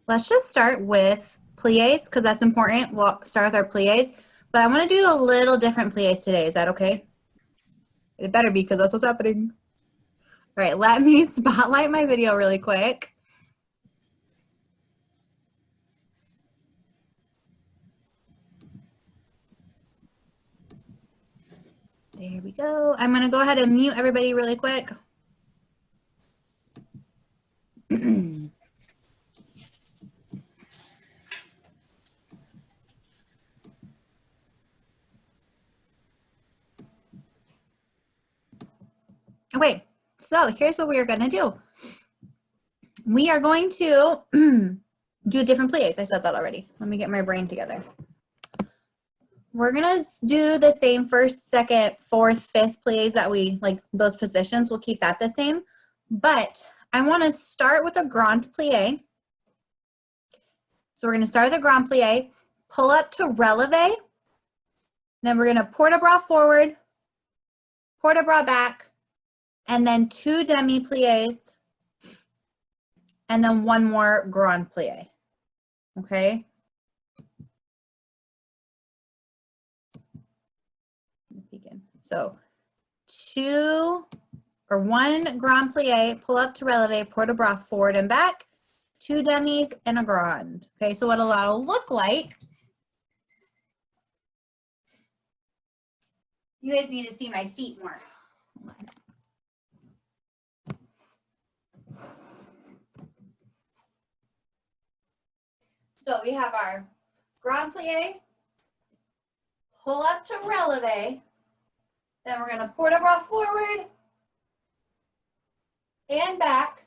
Let's just start with plies because that's important. We'll start with our plies, but I want to do a little different plies today. Is that okay? It better be because that's what's happening. All right, let me spotlight my video really quick. There we go. I'm going to go ahead and mute everybody really quick. Okay, so here's what we are going to do. We are going to do different plies. I said that already. Let me get my brain together. We're going to do the same first, second, fourth, fifth plies that we, like those positions, we'll keep that the same. But I want to start with a grand plie. So we're going to start with a grand plie, pull up to releve, then we're going to port de bras forward, port de bras back, and then 2 demi plies, and then 1 more grand plie. Okay? Begin. So 1 grand plie, pull up to releve, port de bras forward and back, 2 demis and a grand. Okay, so what it'll look like, you guys need to see my feet more. Hold on. So we have our grand plie, pull up to releve, then we're going to port de bras forward and back,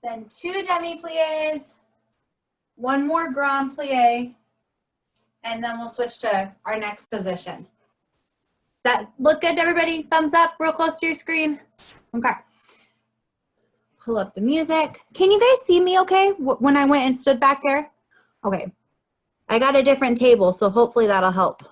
then 2 demi plies, 1 more grand plie, and then we'll switch to our next position. Does that look good to everybody? Thumbs up, real close to your screen. Okay. Pull up the music. Can you guys see me okay when I went and stood back there? Okay. I got a different table, so hopefully that'll help.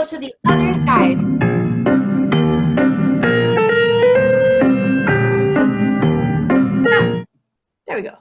To the other side. There we go.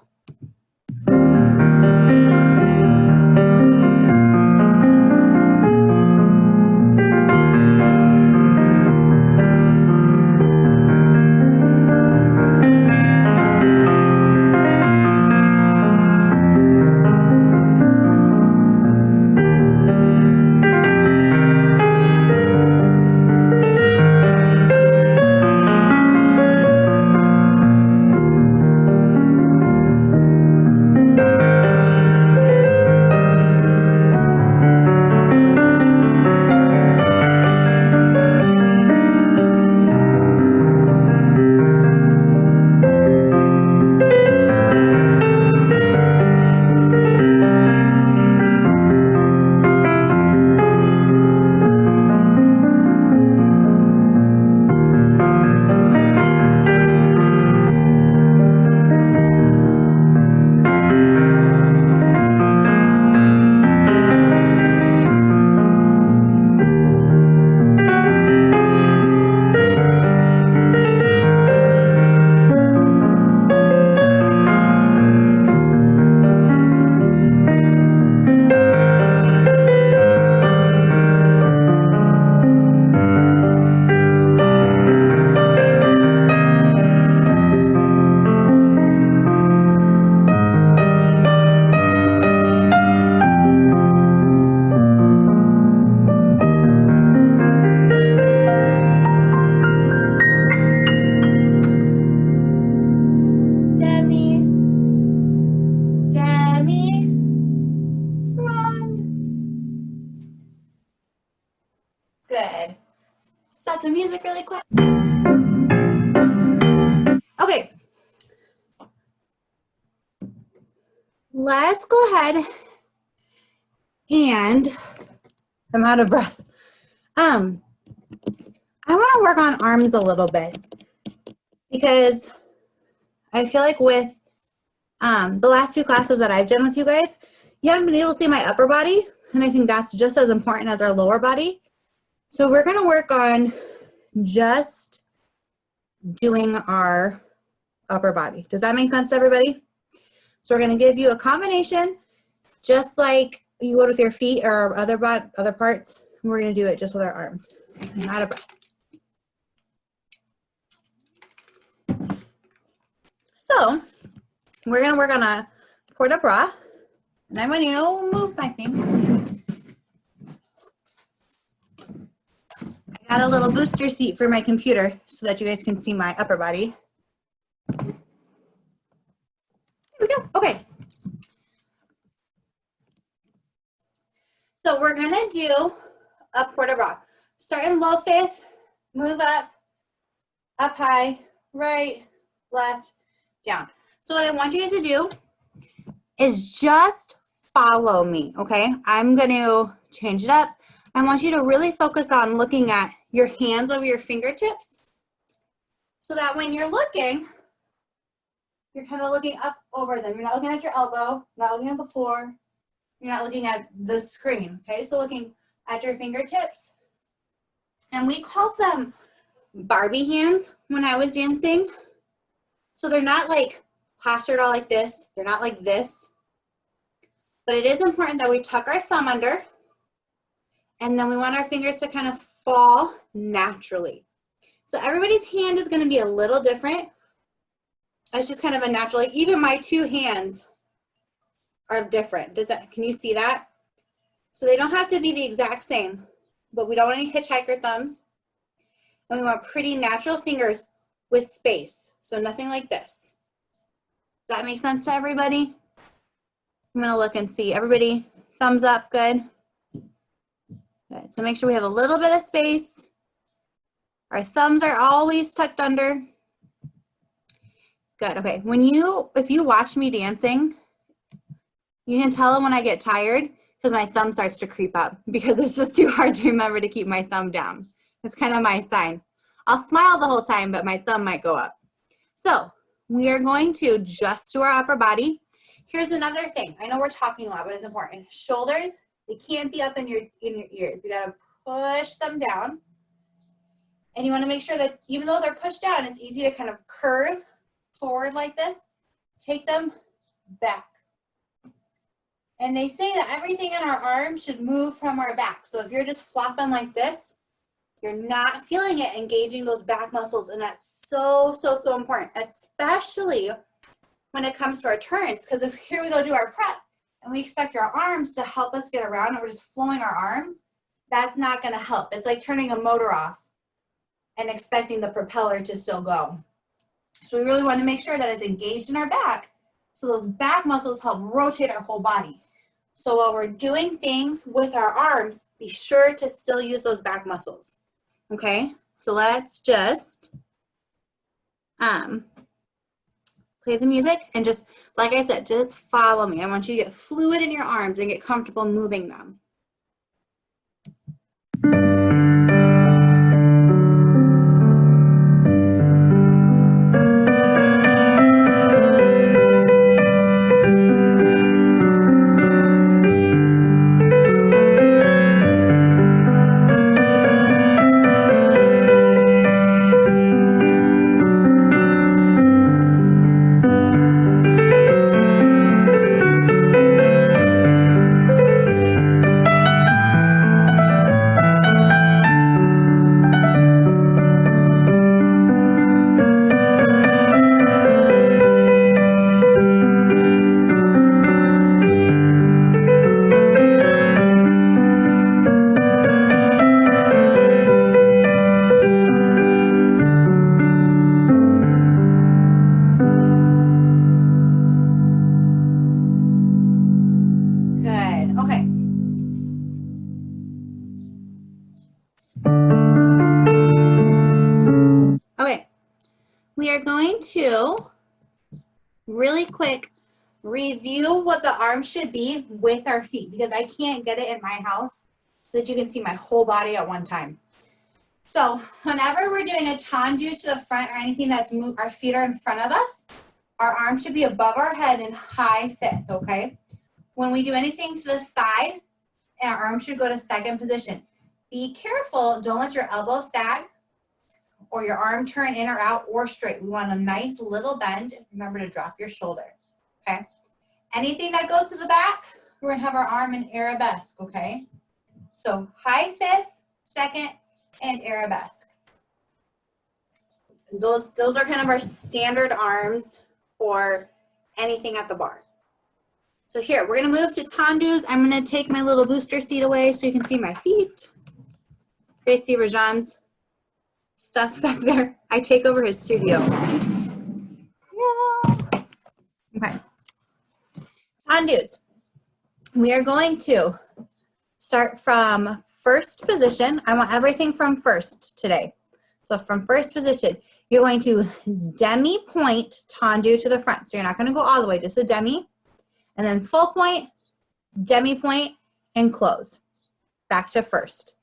let's go ahead and I'm out of breath. I want to work on arms a little bit because I feel like with the last two classes that I've done with you guys, you haven't been able to see my upper body, and I think that's just as important as our lower body. So we're going to work on just doing our upper body. Does that make sense to everybody? So we're going to give you a combination, just like you would with your feet or other parts. We're going to do it just with our arms. I'm out of breath. So we're going to work on a port de bras, and I'm going to move my thing. I got a little booster seat for my computer so that you guys can see my upper body. Here we go. Okay. So we're going to do a port de bras. Start in low fifth, move up high, right, left, down. So what I want you guys to do is just follow me, okay? I'm going to change it up. I want you to really focus on looking at your hands over your fingertips so that when you're looking, you're kind of looking up over them. You're not looking at your elbow, not looking at the floor. You're not looking at the screen, okay? So looking at your fingertips. And we called them Barbie hands when I was dancing. So they're not like plastered all like this. They're not like this. But it is important that we tuck our thumb under, and then we want our fingers to kind of fall naturally. So everybody's hand is going to be a little different. It's just kind of a natural, like even my two hands are different. Can you see that? So they don't have to be the exact same, but we don't want any hitchhiker thumbs. And we want pretty natural fingers with space. So nothing like this. Does that make sense to everybody? I'm going to look and see. Everybody, thumbs up, good. Good. So make sure we have a little bit of space. Our thumbs are always tucked under. Good. Okay. If you watch me dancing, you can tell when I get tired because my thumb starts to creep up because it's just too hard to remember to keep my thumb down. It's kind of my sign. I'll smile the whole time, but my thumb might go up. So we are going to just do our upper body. Here's another thing. I know we're talking a lot, but it's important. Shoulders, they can't be up in your ears. You gotta push them down. And you wanna make sure that even though they're pushed down, it's easy to kind of curve forward like this. Take them back. And they say that everything in our arms should move from our back. So if you're just flopping like this, you're not feeling it engaging those back muscles. And that's so, so, so important, especially when it comes to our turns. Because if here we go do our prep and we expect our arms to help us get around and we're just flowing our arms, that's not going to help. It's like turning a motor off and expecting the propeller to still go. So we really want to make sure that it's engaged in our back so those back muscles help rotate our whole body. So while we're doing things with our arms, be sure to still use those back muscles. Okay, so let's just play the music and just, like I said, just follow me. I want you to get fluid in your arms and get comfortable moving them. Okay, we are going to really quick review what the arm should be with our feet because I can't get it in my house so that you can see my whole body at one time. So whenever we're doing a tendu to the front or anything that's our feet are in front of us, our arms should be above our head in high fifth, okay? When we do anything to the side, our arms should go to second position. Be careful, don't let your elbow sag or your arm turn in or out or straight. We want a nice little bend. Remember to drop your shoulder, okay? Anything that goes to the back, we're gonna have our arm in arabesque, okay? So high fifth, second, and arabesque. Those are kind of our standard arms for anything at the bar. So here, we're gonna move to tendus. I'm gonna take my little booster seat away so you can see my feet. Gracie Rajan's stuff back there. I take over his studio. Yeah. Okay. Tendus. We are going to start from first position. I want everything from first today. So from first position, you're going to demi point tendu to the front. So you're not going to go all the way, just a demi. And then full point, demi point, and close. Back to first.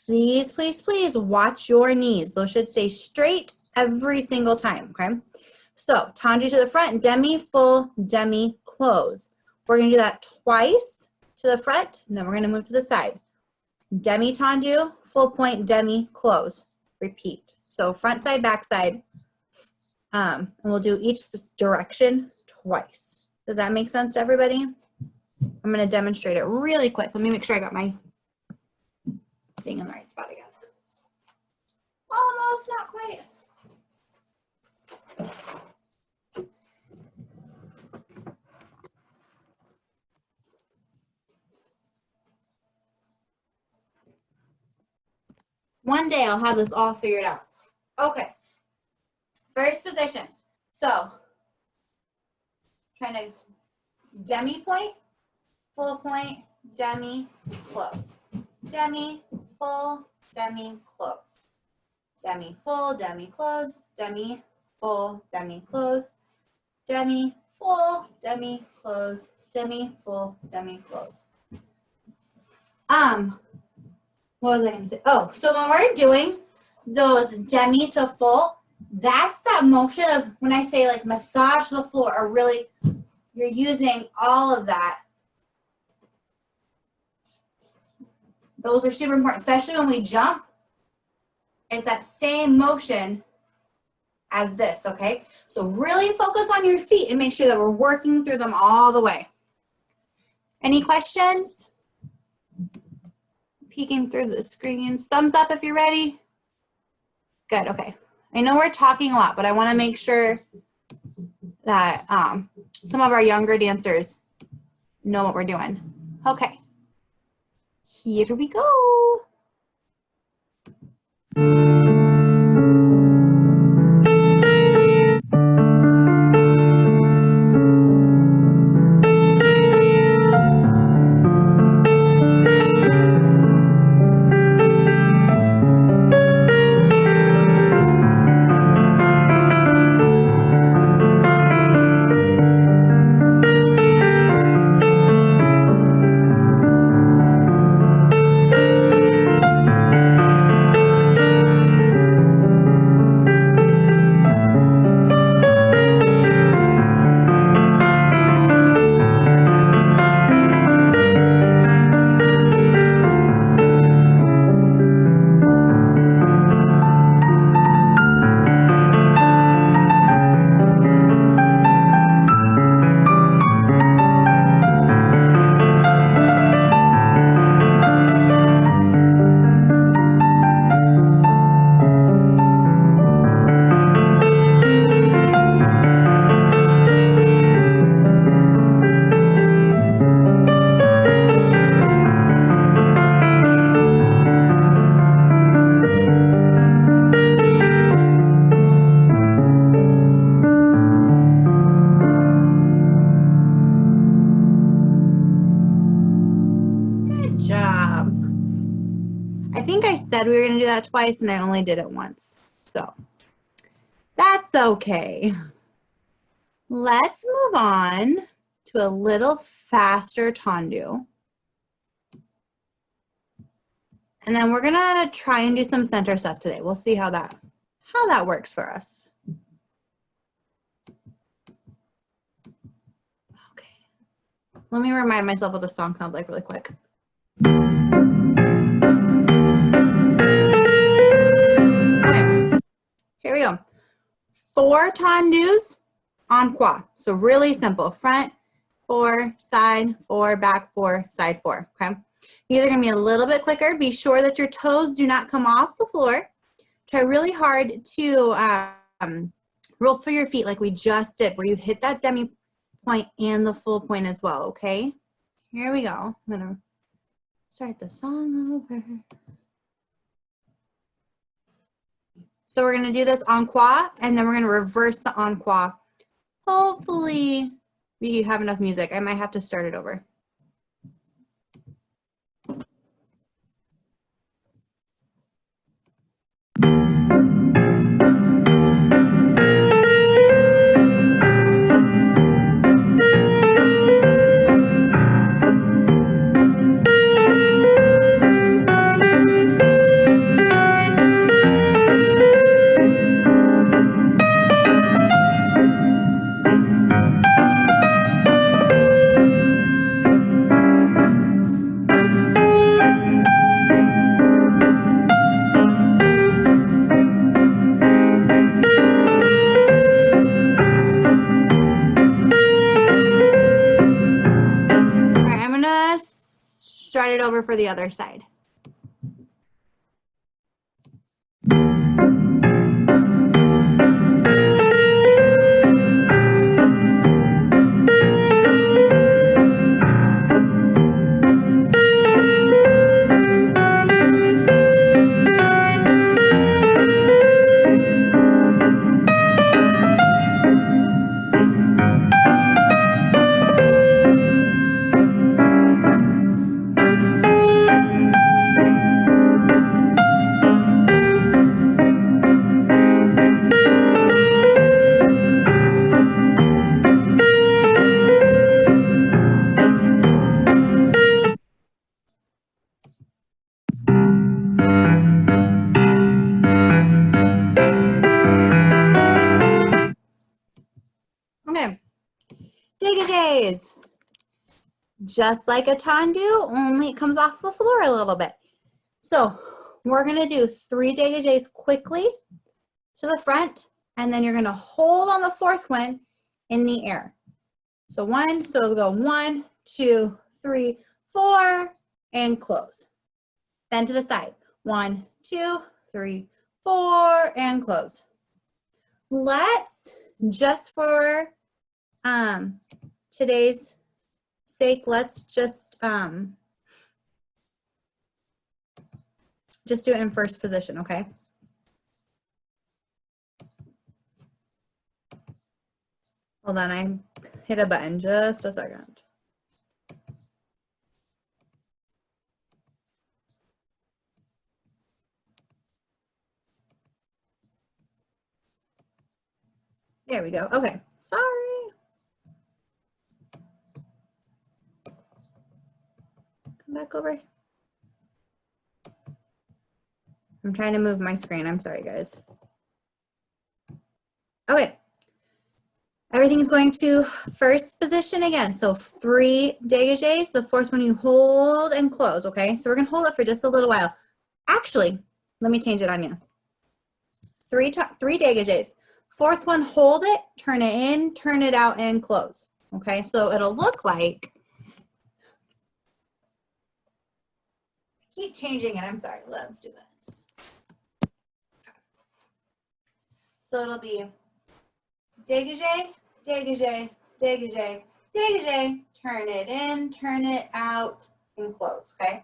Please, please, please watch your knees. Those should stay straight every single time, okay? So tendu to the front, demi, full, demi, close. We're going to do that twice to the front, and then we're going to move to the side. Demi tendu, full point, demi, close. Repeat. So front side, back side. And we'll do each direction twice. Does that make sense to everybody? I'm going to demonstrate it really quick. Let me make sure I got my thing in the right spot again. Almost, not quite. One day I'll have this all figured out. Okay. First position. So, trying to demi point, full point, demi, close. Demi, full, demi, close. Demi, full, demi, close. Demi, full, demi, close. Demi, full, demi, close. Demi, full, demi, close. What was I going to say? Oh, so when we're doing those demi to full, that's that motion of when I say like massage the floor or really you're using all of that. Those are super important, especially when we jump. It's that same motion as this, okay? So really focus on your feet and make sure that we're working through them all the way. Any questions? Peeking through the screens. Thumbs up if you're ready. Good, okay. I know we're talking a lot, but I want to make sure that some of our younger dancers know what we're doing. Okay. Here we go. Said we were going to do that twice and I only did it once. So that's okay. Let's move on to a little faster tendu. And then we're gonna try and do some center stuff today. We'll see how that works for us. Okay. Let me remind myself what the song sounds like really quick. Okay, here we go. 4 tendus en croix. So really simple. Front 4, side 4, back 4, side 4. Okay. These are going to be a little bit quicker. Be sure that your toes do not come off the floor. Try really hard to roll through your feet like we just did, where you hit that demi point and the full point as well, okay? Here we go. I'm going to start the song over. So we're going to do this en croix, and then we're going to reverse the en croix. Hopefully we have enough music. I might have to start it over. Start it over for the other side. Okay, dégagés. Just like a tendu, only it comes off the floor a little bit. So we're gonna do 3 dégagés quickly to the front, and then you're gonna hold on the 4th one in the air. So we'll go 1, 2, 3, 4, and close. Then to the side, 1, 2, 3, 4, and close. Let's, just for today's sake, let's just do it in first position, okay? Hold on, I hit a button, just a second. There we go, okay, sorry. Come back over. I'm trying to move my screen, I'm sorry guys. Okay. Everything's going to first position again. So 3 dégagés, the 4th one you hold and close, okay? So we're gonna hold it for just a little while. Actually, let me change it on you. 3 dégagés. 4th one, hold it, turn it in, turn it out, and close. Okay, so it'll look like, keep changing it, I'm sorry, let's do this. So it'll be dégagé, dégagé, dégagé, dégagé, turn it in, turn it out, and close, okay?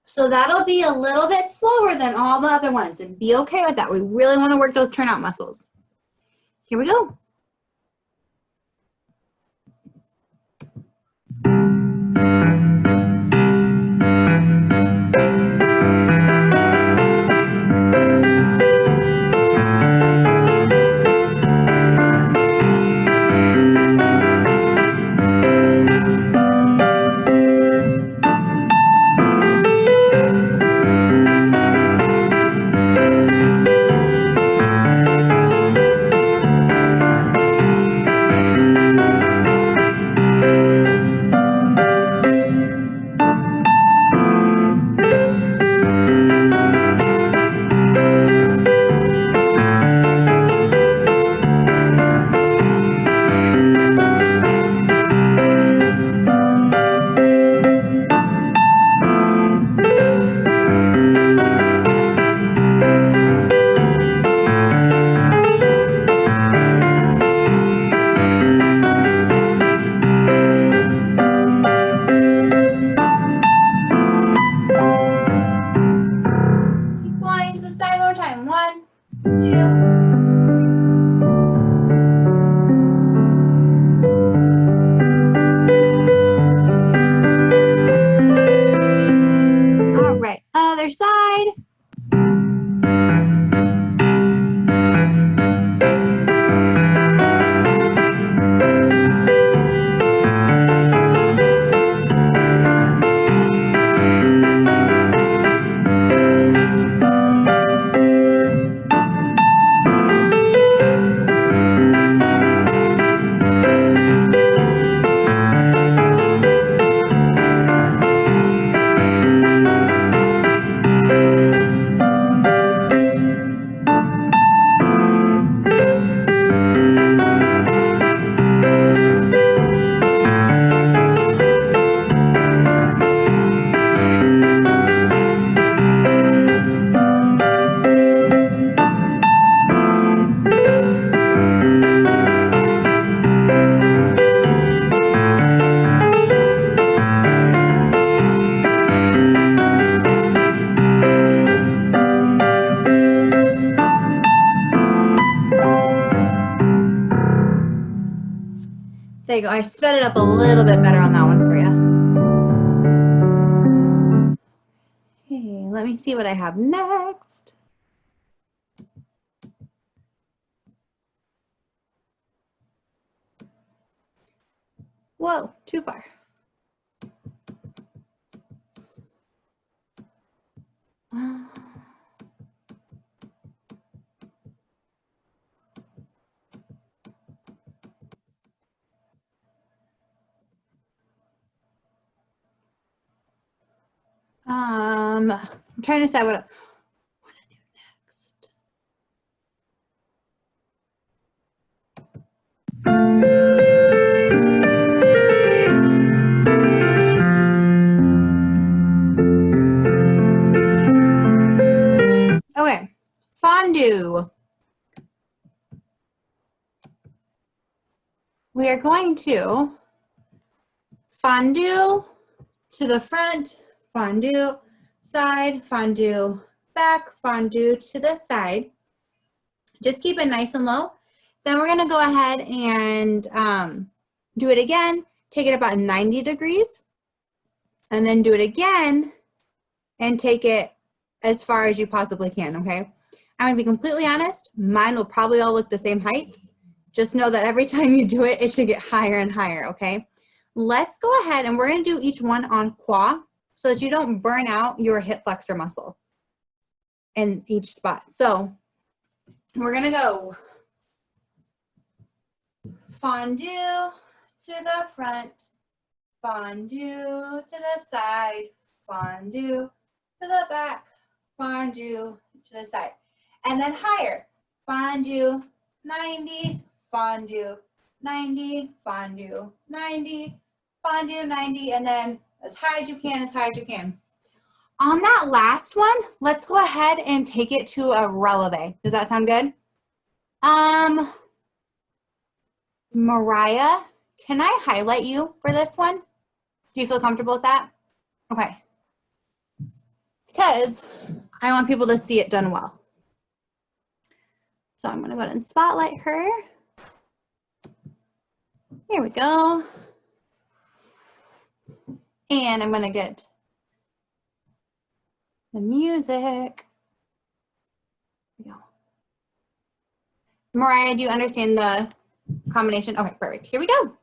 So that'll be a little bit slower than all the other ones, and be okay with that. We really want to work those turnout muscles. Here we go. There you go. I sped it up a little bit better on that one for you. Okay, let me see what I have next. Whoa, too far. I'm trying to decide what I want to do next. Okay, fondue. We are going to fondue to the front, fondue side, fondue back, fondue to the side. Just keep it nice and low. Then we're gonna go ahead and do it again, take it about 90 degrees, and then do it again and take it as far as you possibly can, okay? I'm gonna be completely honest, mine will probably all look the same height. Just know that every time you do it, it should get higher and higher, okay? Let's go ahead and we're gonna do each one on quad so that you don't burn out your hip flexor muscle in each spot. So we're gonna go fondue to the front, fondue to the side, fondue to the back, fondue to the side. And then higher, fondue, 90, fondue, 90, fondue, 90, fondue, 90, and then as high as you can, as high as you can. On that last one, let's go ahead and take it to a releve. Does that sound good? Mariah, can I highlight you for this one? Do you feel comfortable with that? Okay. Because I want people to see it done well. So I'm going to go ahead and spotlight her. Here we go. And I'm going to get the music. Here we go. Mariah, do you understand the combination? Okay, perfect. Here we go.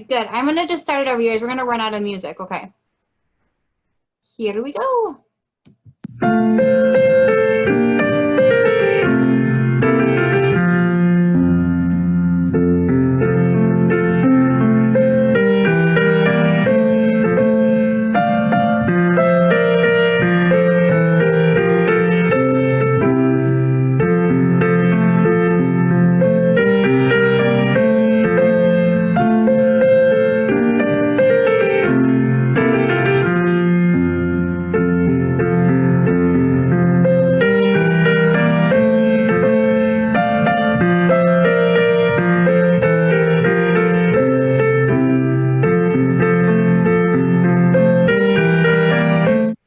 Good. I'm going to just start it over here. We're going to run out of music. Okay. Here we go.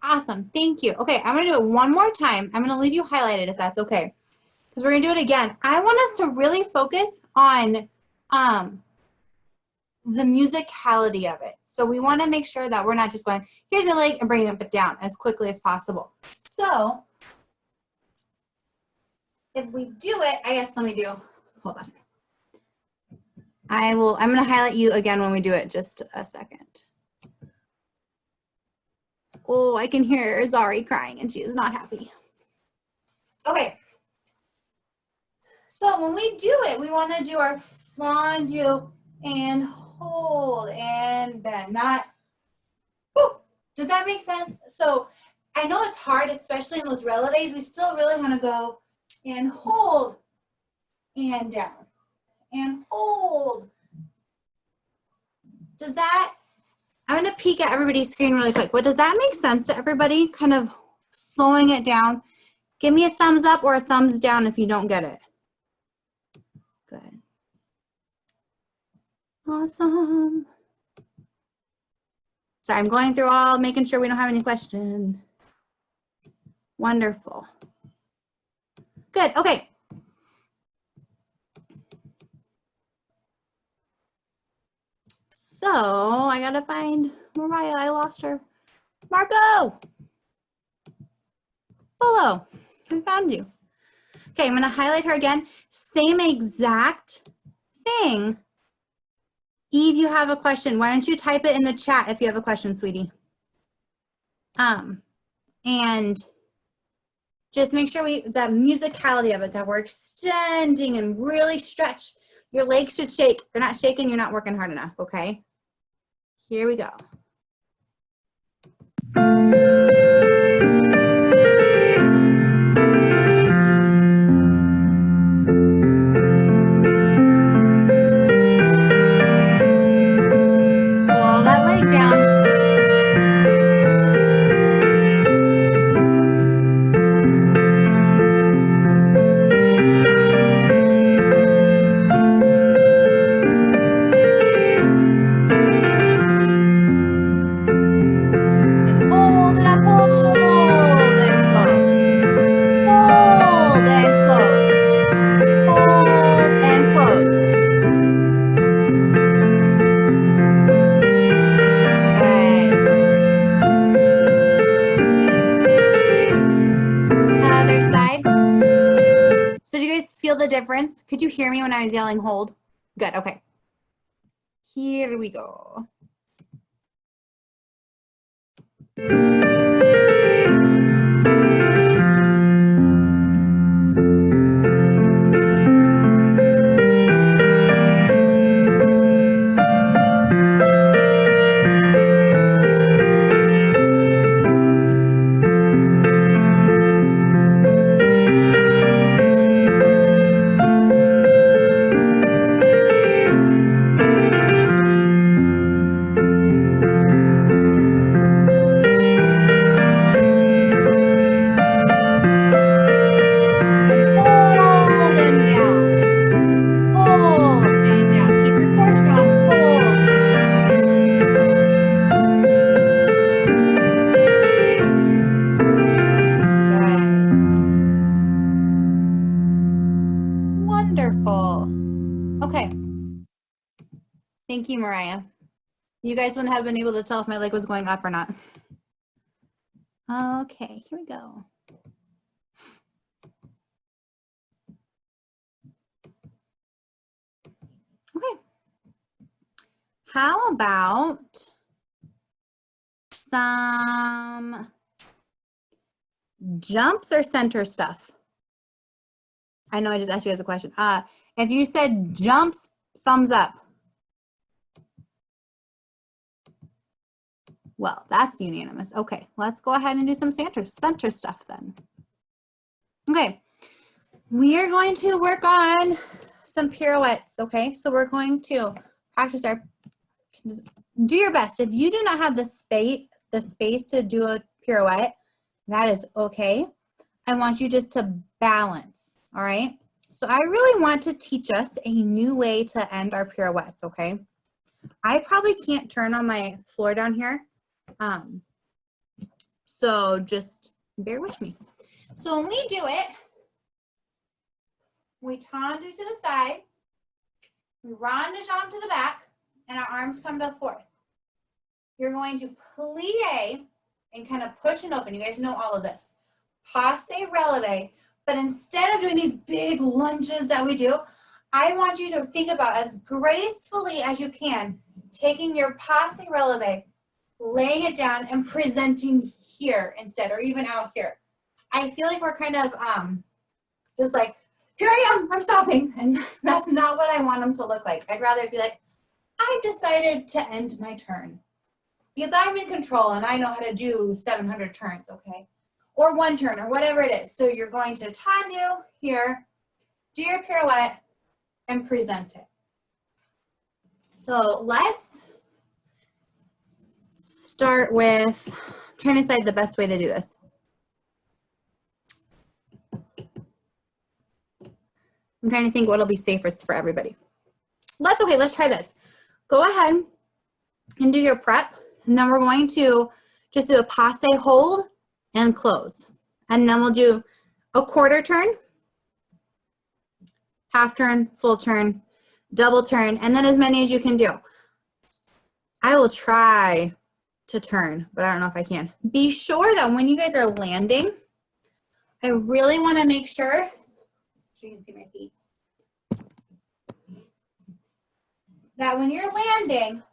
Awesome. Thank you. Okay, I'm going to do it one more time. I'm going to leave you highlighted if that's okay. Because we're going to do it again. I want us to really focus on the musicality of it. So we want to make sure that we're not just going, here's my leg and bringing it down as quickly as possible. So if we do it, I guess let me do, hold on. I'm going to highlight you again when we do it, just a second. Oh, I can hear Zari crying and she is not happy. Okay. So when we do it, we want to do our fondue and hold and bend. Not, whew. Does that make sense? So I know it's hard, especially in those relatives. We still really want to go and hold and down and hold. Does that, I'm going to peek at everybody's screen really quick. But does that make sense to everybody? Kind of slowing it down. Give me a thumbs up or a thumbs down if you don't get it. Good. Awesome. Sorry, I'm going through all, making sure we don't have any questions. Wonderful. Good, okay. So I gotta find Mariah, I lost her. Marco! Hello, I found you. Okay, I'm gonna highlight her again. Same exact thing. Eve, you have a question. Why don't you type it in the chat if you have a question, sweetie? And just make sure that musicality of it, that we're extending and really stretch. Your legs should shake. If they're not shaking, you're not working hard enough, okay? Here we go. Pull that leg down. Difference? Could you hear me when I was yelling hold? Good, okay. Here we go. Thank you, Mariah. You guys wouldn't have been able to tell if my leg was going up or not. Okay, here we go. Okay. How about some jumps or center stuff? I know I just asked you guys a question. If you said jumps, thumbs up. Well, that's unanimous. Okay, let's go ahead and do some center stuff then. Okay, we are going to work on some pirouettes, okay? So we're going to practice our, do your best. If you do not have the space to do a pirouette, that is okay. I want you just to balance, all right? So I really want to teach us a new way to end our pirouettes, okay? I probably can't turn on my floor down here. So just bear with me. So when we do it, we tendu to the side, we rond de jambe to the back, and our arms come to the forth. You're going to plie and kind of push and open. You guys know all of this. Passe releve, but instead of doing these big lunges that we do, I want you to think about as gracefully as you can, taking your passe releve, laying it down and presenting here instead, or even out here. I feel like we're kind of just like, here I am, I'm stopping. And that's not what I want them to look like. I'd rather be like, I decided to end my turn because I'm in control and I know how to do 700 turns, okay? Or one turn or whatever it is. So you're going to tendu here, do your pirouette, and present it. So let's start with, I'm trying to decide the best way to do this. I'm trying to think what'll be safest for everybody. Okay, let's try this. Go ahead and do your prep, and then we're going to just do a passe hold and close. And then we'll do a quarter turn, half turn, full turn, double turn, and then as many as you can do. I will try to turn, but I don't know if I can. Be sure that when you guys are landing, I really want to make sure, so you can see my feet, that when you're landing,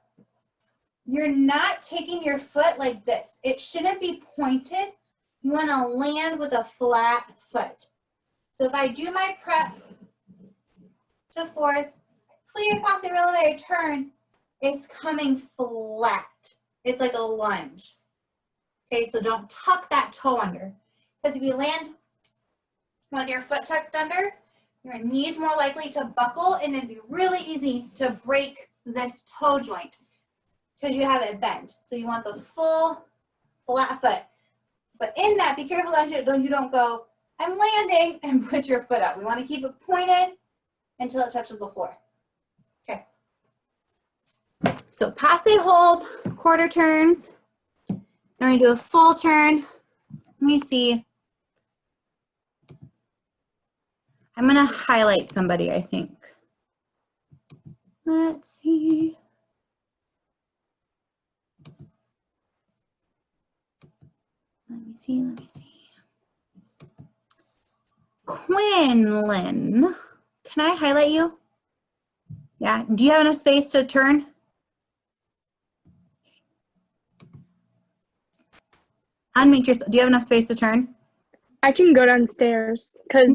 you're not taking your foot like this. It shouldn't be pointed. You want to land with a flat foot. So if I do my prep to fourth, plie, passe, releve, turn, it's coming flat. It's like a lunge. Okay, so don't tuck that toe under. Because if you land with your foot tucked under, your knee's more likely to buckle and it'd be really easy to break this toe joint because you have it bent. So you want the full flat foot. But in that, be careful that you don't go, I'm landing, and put your foot up. We want to keep it pointed until it touches the floor. Okay. So passe hold, quarter turns. Then we're going to do a full turn. Let me see. I'm going to highlight somebody, I think. Let's see. Let me see. Quinlan, can I highlight you? Yeah, do you have enough space to turn? Unmute yourself. Do you have enough space to turn? I can go downstairs because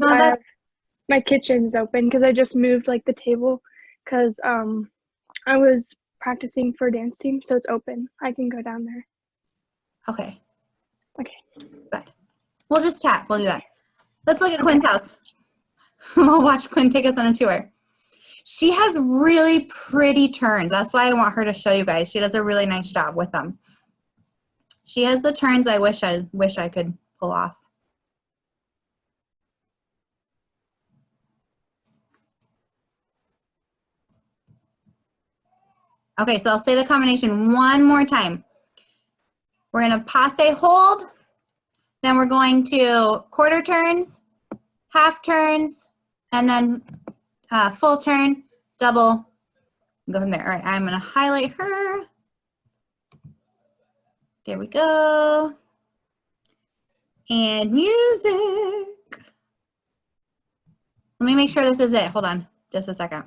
my kitchen's open because I just moved like the table because I was practicing for dance team, so it's open. I can go down there. Okay. Okay. Good. We'll just chat. We'll do that. Let's look at Quinn's house. We'll watch Quinn take us on a tour. She has really pretty turns. That's why I want her to show you guys. She does a really nice job with them. She has the turns I wish I could pull off. Okay, so I'll say the combination one more time. We're going to passe hold, then we're going to quarter turns, half turns, and then full turn, double, go from there. All right, I'm going to highlight her. There we go. And music. Let me make sure this is it. Hold on just a second.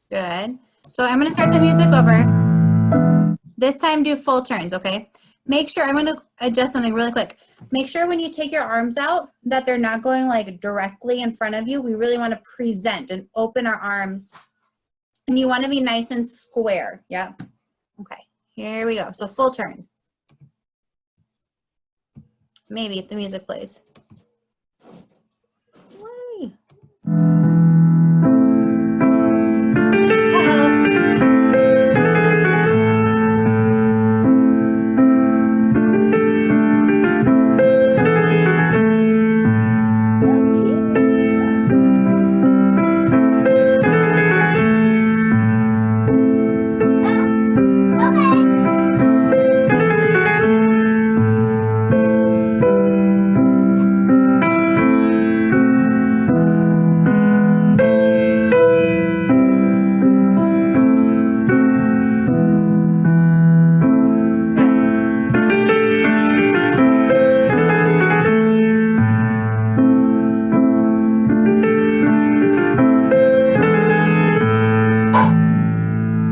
Good. So I'm going to start the music over. This time do full turns, okay? Make sure, I'm going to adjust something really quick. Make sure when you take your arms out that they're not going like directly in front of you. We really want to present and open our arms. And you want to be nice and square, yep. Okay, here we go. So full turn. Maybe if the music plays. Whee.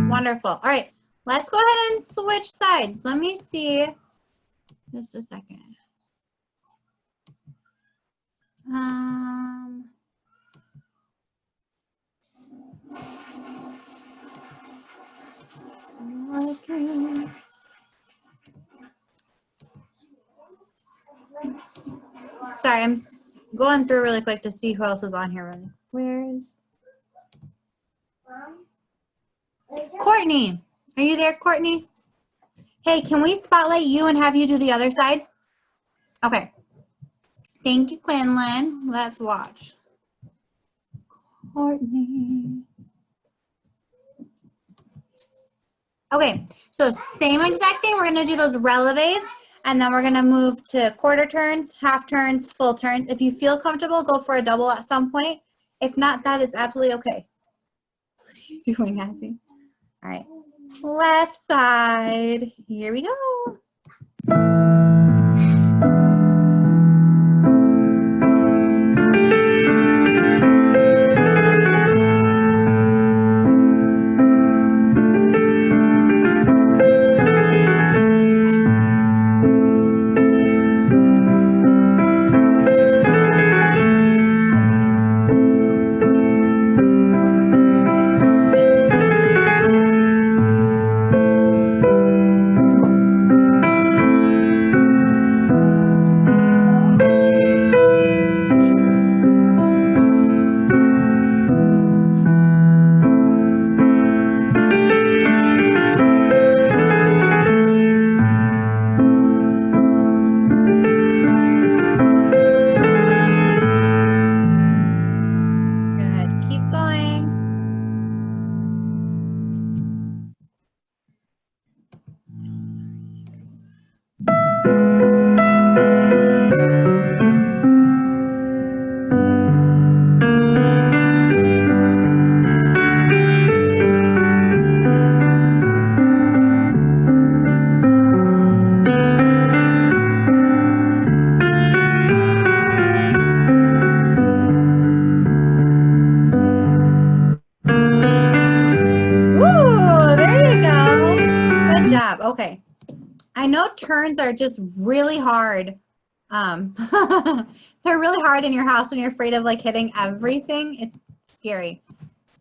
Wonderful. All right, let's go ahead and switch sides. Let me see. Just a second. Okay. Sorry, I'm going through really quick to see who else is on here. Really. Where's Courtney? Are you there, Courtney? Hey, can we spotlight you and have you do the other side? Okay. Thank you, Quinlan. Let's watch. Courtney. Okay, so same exact thing. We're going to do those releves, and then we're going to move to quarter turns, half turns, full turns. If you feel comfortable, go for a double at some point. If not, that is absolutely okay. What are you doing, Cassie? All right, left side. Here we go. Okay, I know turns are just really hard. They're really hard in your house when you're afraid of like hitting everything. It's scary.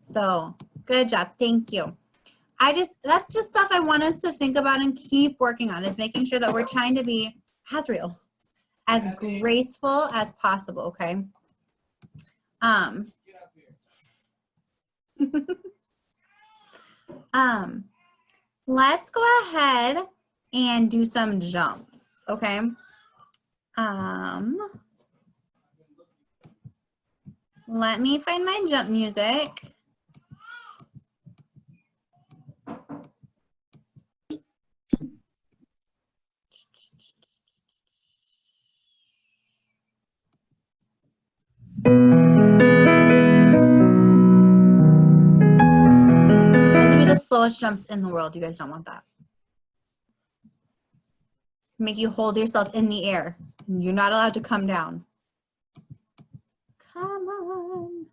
So good job. Thank you. That's just stuff I want us to think about and keep working on, is making sure that we're trying to be Hasriel, as graceful as possible. Okay. Let's go ahead and do some jumps, okay? Let me find my jump music. Those would be the slowest jumps in the world. You guys don't want that. Make you hold yourself in the air. You're not allowed to come down. Come on.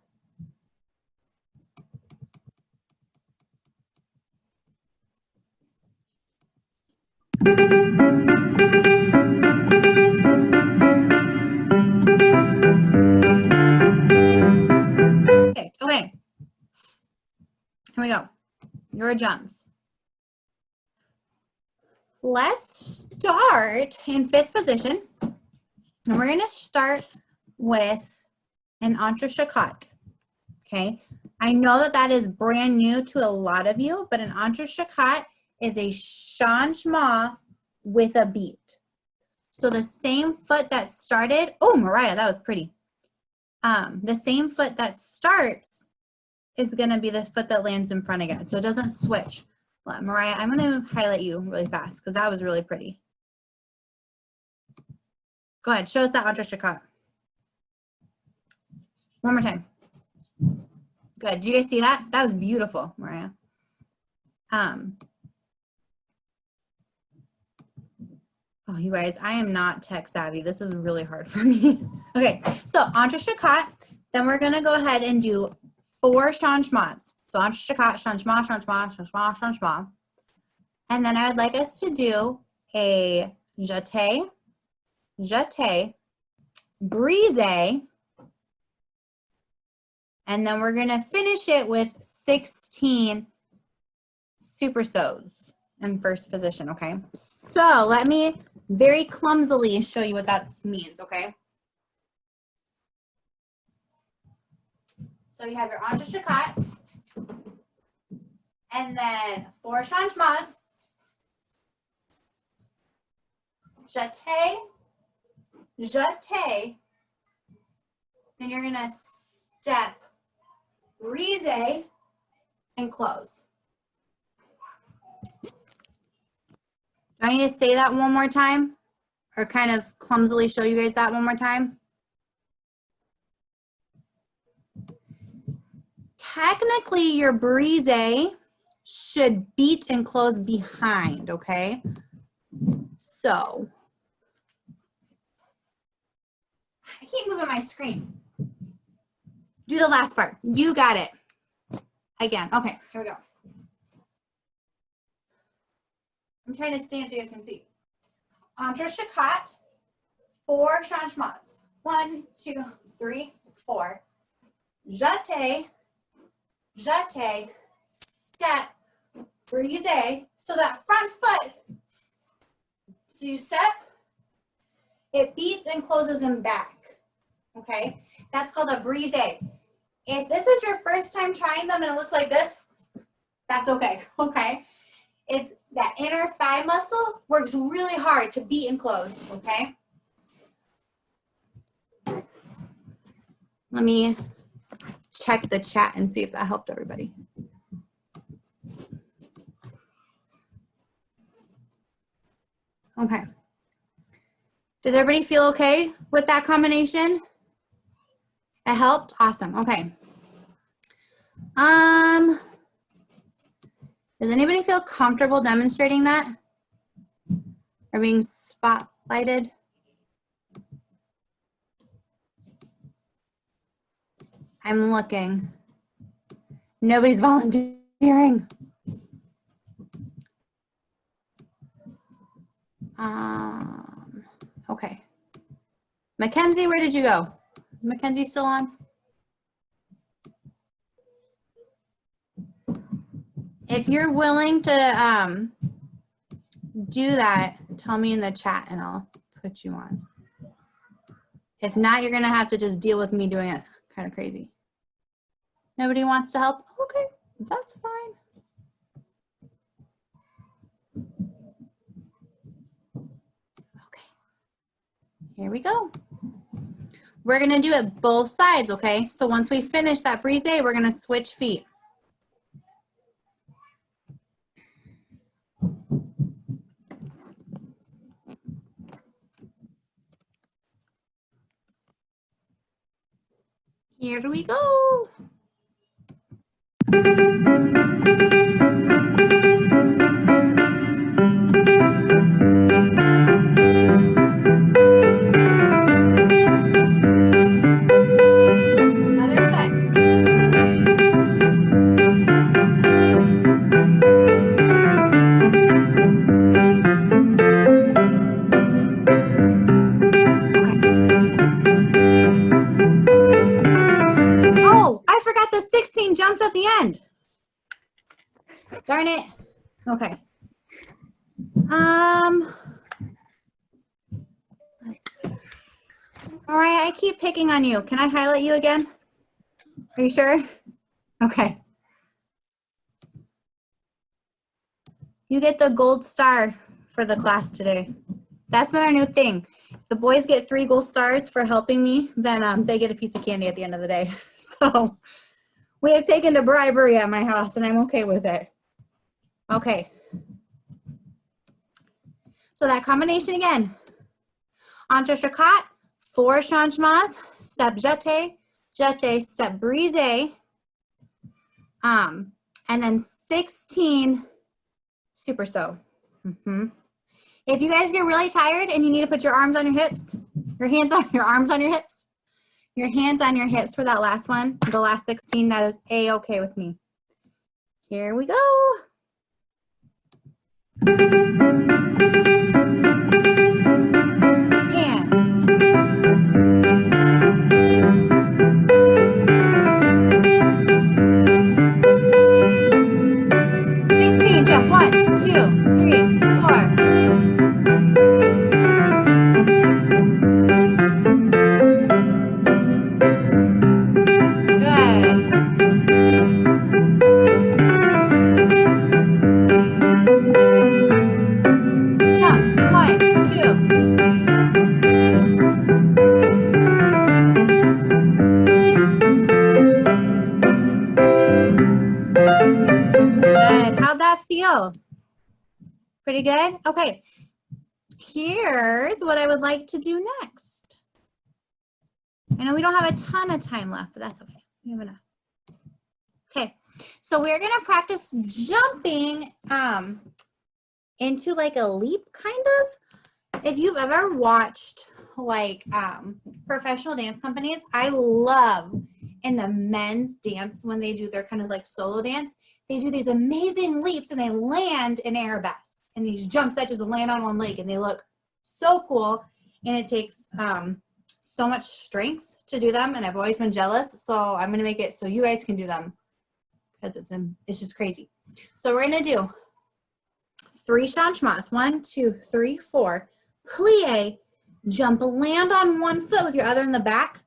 Perfect. Okay. Here we go. Your jumps. let's start in fifth position. And we're gonna start with an entrechocot, okay? I know that that is brand new to a lot of you, but an entrechocot is a changement with a beat. So the same foot that started, oh, Mariah, that was pretty. The same foot that starts is gonna be the foot that lands in front again. So it doesn't switch. Well, Mariah, I'm gonna highlight you really fast because that was really pretty. Go ahead, show us that entrechocot. One more time. Good, did you guys see that? That was beautiful, Mariah. Oh, you guys, I am not tech savvy. This is really hard for me. Okay, so entrechocot, then we're gonna go ahead and do 4 changements. So entrechocot, changement, changement, changement, changement. And then I would like us to do a jeté, jeté, brisé, and then we're gonna finish it with 16 supersauts in first position, okay? So let me very clumsily show you what that means, okay? So you have your entrechocot, and then 4 changements, jeté, jeté, then you're gonna step, brisé, and close. Do I need to say that one more time? Or kind of clumsily show you guys that one more time? Technically, your brisé should beat and close behind, okay? So, I keep moving my screen. Do the last part. You got it. Again, okay, here we go. I'm trying to stand so you guys can see. Entrechocot, 4 changements. 1, 2, 3, 4. Jeté, jeté, step, brisé. So that front foot, so you step, it beats and closes in back, okay? That's called a brisé. If this is your first time trying them and it looks like this, that's okay, okay? It's that inner thigh muscle works really hard to beat and close, okay? Let me check the chat and see if that helped everybody. Okay. Does everybody feel okay with that combination? It helped? Awesome, okay. Does anybody feel comfortable demonstrating that? Or being spotlighted? I'm looking. Nobody's volunteering. Okay. Mackenzie, where did you go? Mackenzie still on? If you're willing to do that, tell me in the chat and I'll put you on. If not, you're gonna have to just deal with me doing it kind of crazy. Nobody wants to help? Okay, that's fine. Okay, here we go. We're gonna do it both sides, okay? So once we finish that brisé, we're gonna switch feet. Here we go. Other foot. Oh, I forgot the 16 jumps at the end. Darn it. Okay. All right, I keep picking on you. Can I highlight you again? Are you sure? Okay. You get the gold star for the class today. That's been our new thing. The boys get 3 gold stars for helping me, then they get a piece of candy at the end of the day. So we have taken to bribery at my house, and I'm okay with it. Okay. So that combination again. Entrechocat, 4 changements, step jeté, jeté, step brisé, and then 16 super saut. If you guys get really tired and you need to put your arms on your hips, your arms on your hips, your hands on your hips for that last one, the last 16, that is A-okay with me. Here we go. Jump 1, 2, 3, 4. Good. Jump 1, 2. Good. How'd that feel? Pretty good? Okay. Here's what I would like to do next. I know we don't have a ton of time left, but that's okay. We have enough. Okay. So we're going to practice jumping into like a leap kind of. If you've ever watched like professional dance companies, I love in the men's dance when they do their kind of like solo dance, they do these amazing leaps and they land in arabesque and these jumps that just land on one leg and they look so cool, and it takes so much strength to do them, and I've always been jealous, so I'm gonna make it so you guys can do them because it's just crazy. So we're gonna do 3 changements, 1, 2, 3, 4, plie, jump, land on one foot with your other in the back,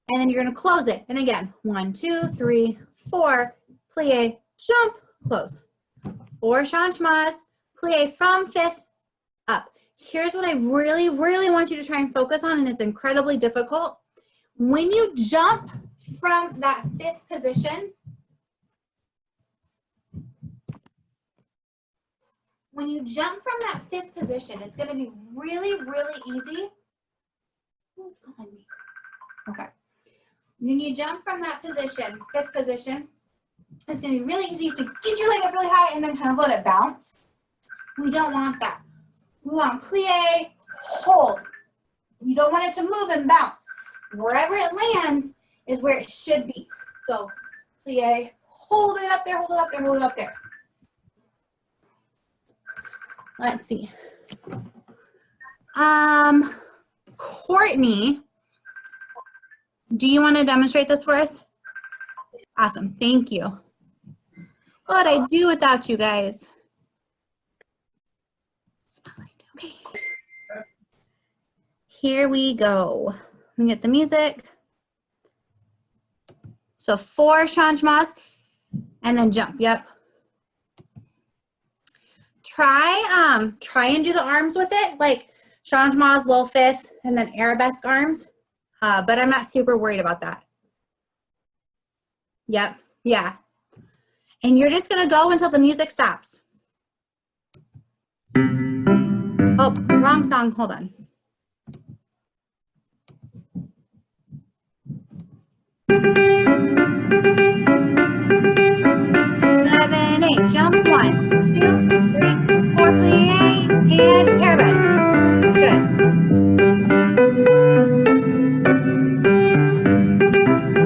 and then you're gonna close it. And again, 1, 2, 3, 4, plie, jump, close. 4 changements, plie from 5th up. Here's what I really, really want you to try and focus on, and it's incredibly difficult. When you jump from that 5th position, it's going to be really, really easy. Who's calling me? Okay. When you jump from that position, 5th position, it's going to be really easy to get your leg up really high and then kind of let it bounce. We don't want that. We want plie, hold. You don't want it to move and bounce. Wherever it lands is where it should be. So plie, hold it up there, hold it up there, hold it up there. Let's see. Courtney, do you want to demonstrate this for us? Awesome, thank you. What would I do without you guys? Spotlight, okay. Here we go. Let me get the music. So 4 changements and then jump, yep. Try and do the arms with it, like changements, low 5th, and then arabesque arms. But I'm not super worried about that. Yep, yeah. And you're just gonna go until the music stops. Oh, wrong song, hold on. 7, 8, jump 1, 2, 3, 4, plie, and arabesque. Good.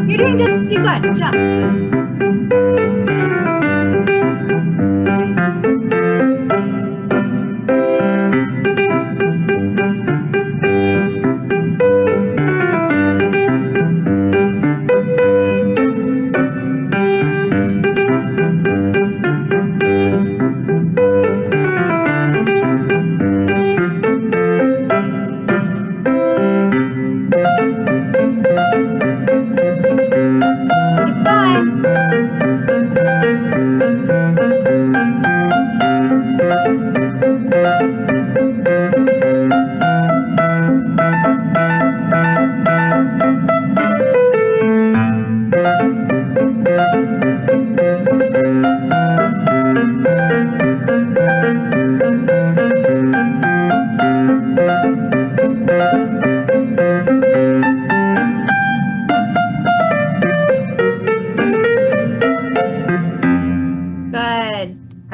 You're doing good, keep going, jump.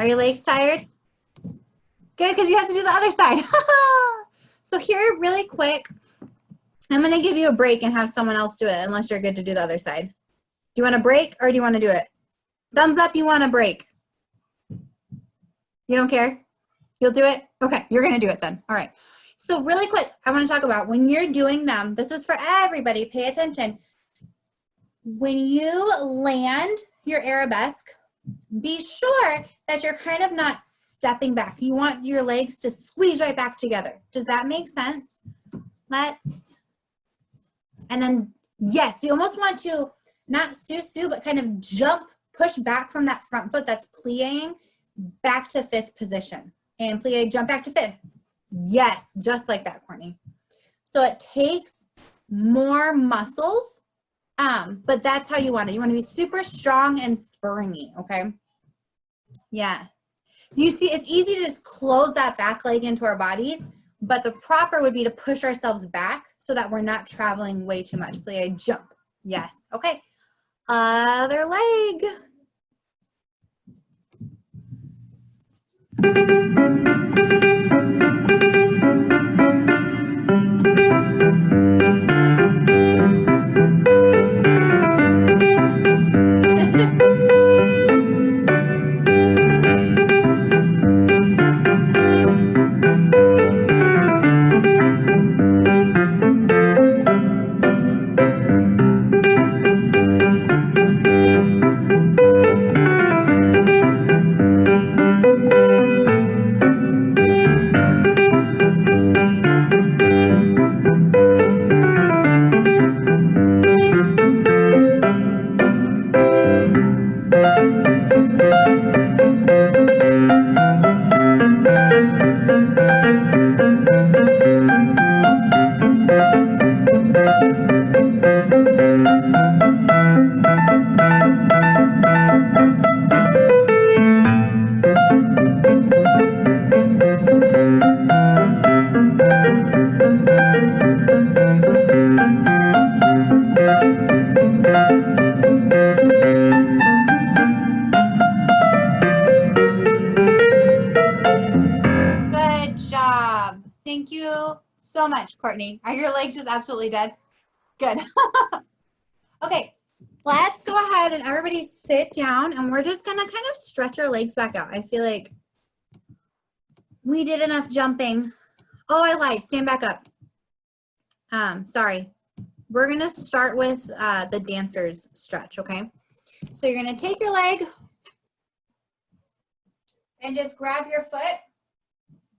your legs tired? Good, because you have to do the other side. So here, really quick, I'm going to give you a break and have someone else do it, unless you're good to do the other side. Do you want a break or do you want to do it? Thumbs up, you want a break. You don't care? You'll do it? Okay, you're going to do it then. All right. So really quick, I want to talk about when you're doing them, this is for everybody, pay attention. When you land your arabesque, be sure that you're kind of not stepping back. You want your legs to squeeze right back together. Does that make sense? And then, yes, you almost want to not sue, but kind of jump, push back from that front foot that's plieing back to fifth position. And plie, jump back to fifth. Yes, just like that, Courtney. So it takes more muscles, but that's how you want it. You want to be super strong and springy, okay? Yeah. So you see, it's easy to just close that back leg into our bodies, but the proper would be to push ourselves back so that we're not traveling way too much. Plie, jump. Yes. Okay. Other leg. Thank you so much, Courtney. Are your legs just absolutely dead? Good. Okay, let's go ahead and everybody sit down and we're just gonna kind of stretch our legs back out. I feel like we did enough jumping. Oh, I lied, stand back up. Sorry. We're gonna start with the dancer's stretch, okay? So you're gonna take your leg and just grab your foot.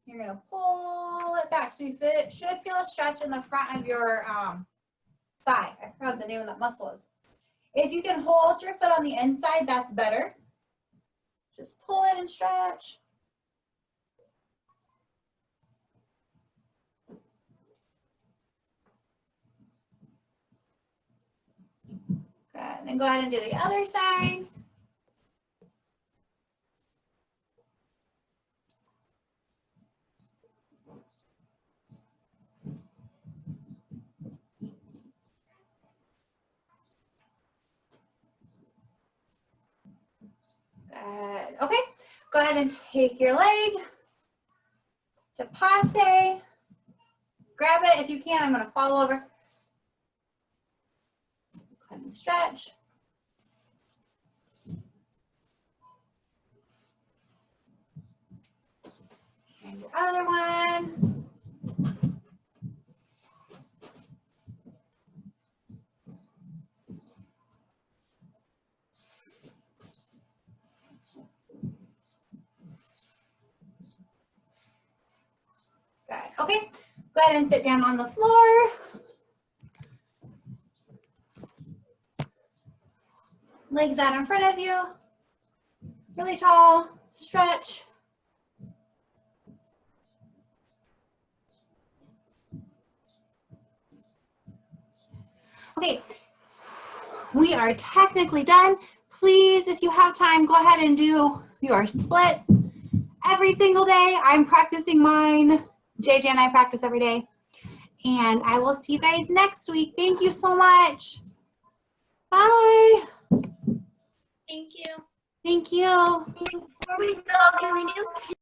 You're gonna pull it back. So you should feel a stretch in the front of your thigh. I forgot what the name of that muscle is. If you can hold your foot on the inside, that's better. Just pull it and stretch. Good. And then go ahead and do the other side. Good. Okay, go ahead and take your leg to passe. Grab it if you can. I'm going to fall over. Go ahead and stretch. And your other one. Good. Okay, go ahead and sit down on the floor. Legs out in front of you. Really tall. Stretch. Okay, we are technically done. Please, if you have time, go ahead and do your splits every single day. I'm practicing mine. JJ and I practice every day. And I will see you guys next week. Thank you so much. Bye. Thank you. Thank you.